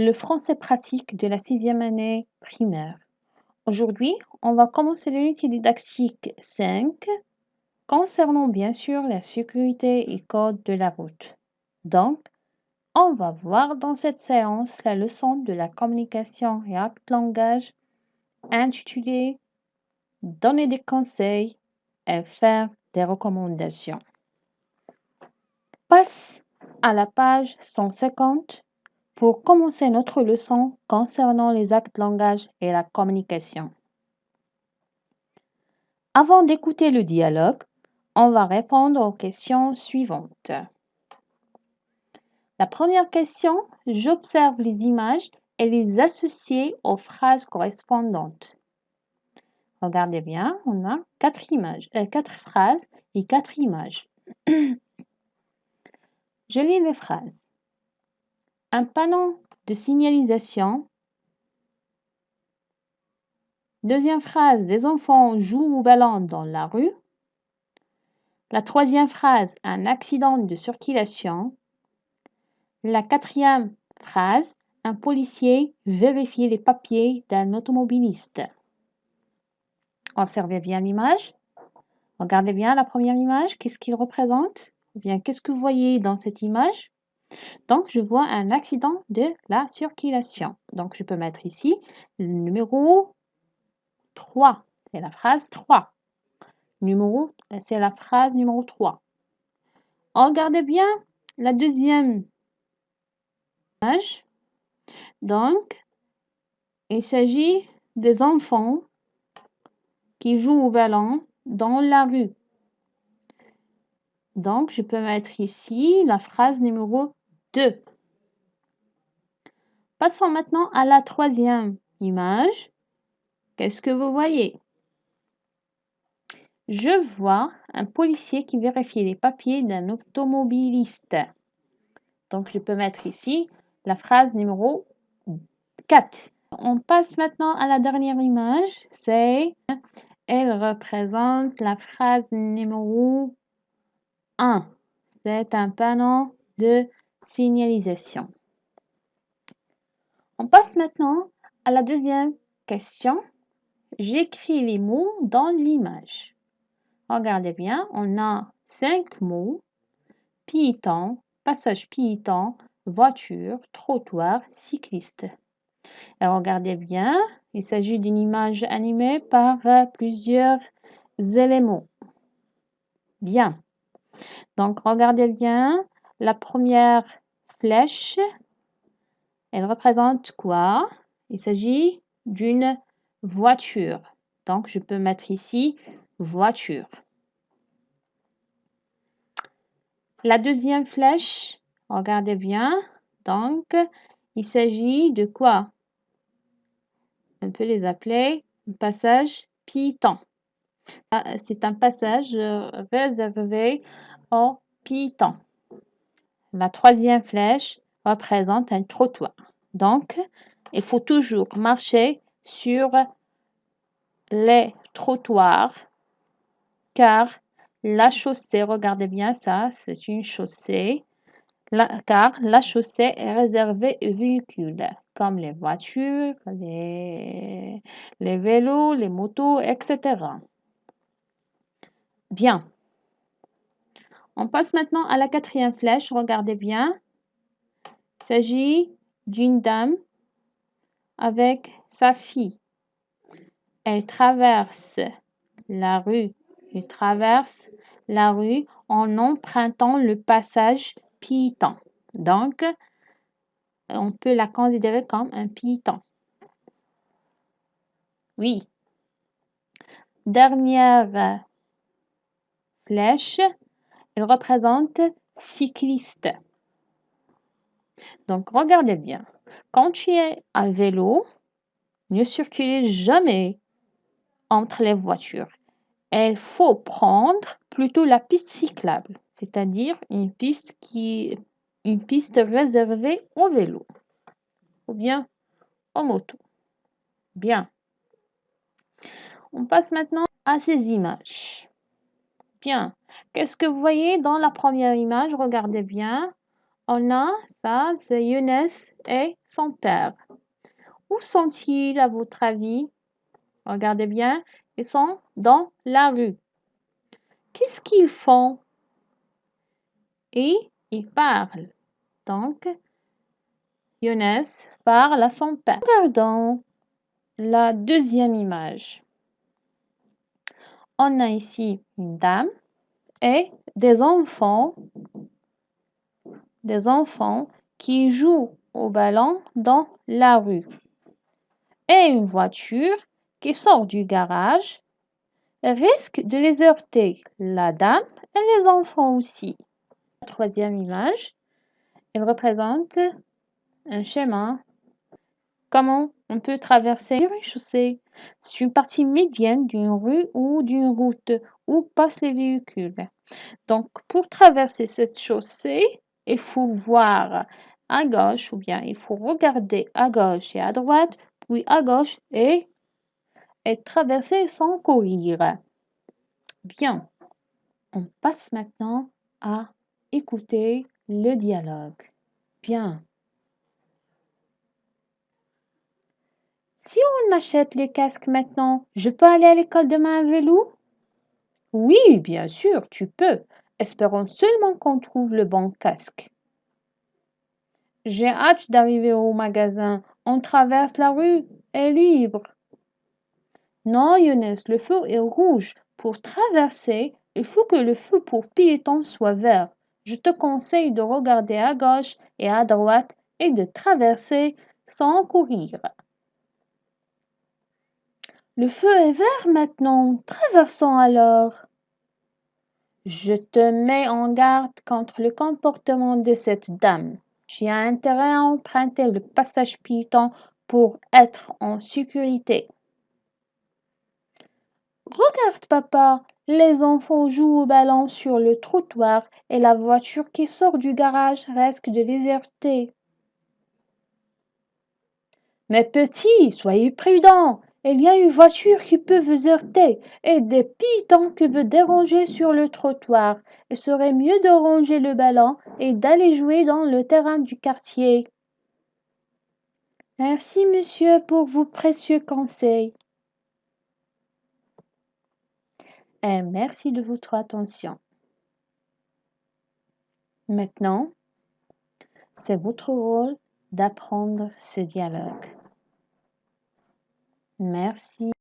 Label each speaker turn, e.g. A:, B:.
A: le français pratique de la 6e année primaire. Aujourd'hui, on va commencer l'unité didactique 5 concernant bien sûr la sécurité et code de la route. Donc, on va voir dans cette séance la leçon de la communication et acte langage intitulée Donner des conseils et faire des recommandations. Passe à la page 150 pour commencer notre leçon concernant les actes langage et la communication. Avant d'écouter le dialogue, on va répondre aux questions suivantes. La première question, j'observe les images et les associe aux phrases correspondantes. Regardez bien, on a 4 phrases et 4 images. Je lis les phrases. Un panneau de signalisation. Deuxième phrase, des enfants jouent au ballon dans la rue. La troisième phrase, un accident de circulation. La quatrième phrase, un policier vérifie les papiers d'un automobiliste. Observez bien l'image. Regardez bien la première image. Qu'est-ce qu'il représente? Ou bien, qu'est-ce que vous voyez dans cette image? Donc, je vois un accident de la circulation. Donc, je peux mettre ici le numéro 3. C'est la phrase 3. C'est la phrase numéro 3. Regardez bien la deuxième image. Donc, il s'agit des enfants qui jouent au ballon dans la rue. Donc, je peux mettre ici la phrase numéro 2. Passons maintenant à la troisième image. Qu'est-ce que vous voyez? Je vois un policier qui vérifie les papiers d'un automobiliste. Donc, je peux mettre ici la phrase numéro 4. On passe maintenant à la dernière image. Elle représente la phrase numéro 1. C'est un panneau de signalisation. On passe maintenant à la deuxième question. J'écris les mots dans l'image. Regardez bien, on a 5 mots. Piéton, passage piéton, voiture, trottoir, cycliste. Et regardez bien, il s'agit d'une image animée par plusieurs éléments. Bien. Donc, regardez bien, la première flèche, elle représente quoi? Il s'agit d'une voiture. Donc, je peux mettre ici voiture. La deuxième flèche, regardez bien. Donc, il s'agit de quoi? On peut les appeler passage piéton. C'est un passage réservé aux piétons. La troisième flèche représente un trottoir. Donc, il faut toujours marcher sur les trottoirs car la chaussée, regardez bien ça, c'est une chaussée, car la chaussée est réservée aux véhicules comme les voitures, les vélos, les motos, etc. Bien. On passe maintenant à la quatrième flèche. Regardez bien. Il s'agit d'une dame avec sa fille. Elle traverse la rue. Elle traverse la rue en empruntant le passage piéton. Donc, on peut la considérer comme un piéton. Oui. Dernière flèche, elle représente cycliste. Donc, regardez bien. Quand tu es à vélo, ne circulez jamais entre les voitures. Il faut prendre plutôt la piste cyclable, c'est-à-dire une piste réservée au vélo ou bien aux motos. Bien. On passe maintenant à ces images. Bien. Qu'est-ce que vous voyez dans la première image? Regardez bien. On a ça, c'est Younes et son père. Où sont-ils à votre avis? Regardez bien, ils sont dans la rue. Qu'est-ce qu'ils font? Et ils parlent. Donc, Younes parle à son père. Regardons la deuxième image. On a ici une dame et des enfants qui jouent au ballon dans la rue. Et une voiture qui sort du garage risque de les heurter, la dame et les enfants aussi. La troisième image, elle représente un schéma. Comment on peut traverser une chaussée? C'est une partie médiane d'une rue ou d'une route où passent les véhicules. Donc, pour traverser cette chaussée, il faut voir à gauche ou bien il faut regarder à gauche et à droite, puis à gauche et traverser sans courir. Bien, on passe maintenant à écouter le dialogue. Bien. Si on achète le casque maintenant, je peux aller à l'école demain à vélo? Oui, bien sûr, tu peux. Espérons seulement qu'on trouve le bon casque. J'ai hâte d'arriver au magasin. On traverse la rue est libre. Non, Younes, le feu est rouge. Pour traverser, il faut que le feu pour piétons soit vert. Je te conseille de regarder à gauche et à droite et de traverser sans courir. Le feu est vert maintenant. Traversons alors. Je te mets en garde contre le comportement de cette dame. Tu as intérêt à emprunter le passage piéton pour être en sécurité. Regarde, papa, les enfants jouent au ballon sur le trottoir et la voiture qui sort du garage risque de les heurter. Mes petits, soyez prudents. Il y a une voiture qui peut vous heurter et des piétons qui veulent déranger sur le trottoir. Il serait mieux de ranger le ballon et d'aller jouer dans le terrain du quartier. Merci, monsieur, pour vos précieux conseils. Et merci de votre attention. Maintenant, c'est votre rôle d'apprendre ce dialogue. Merci.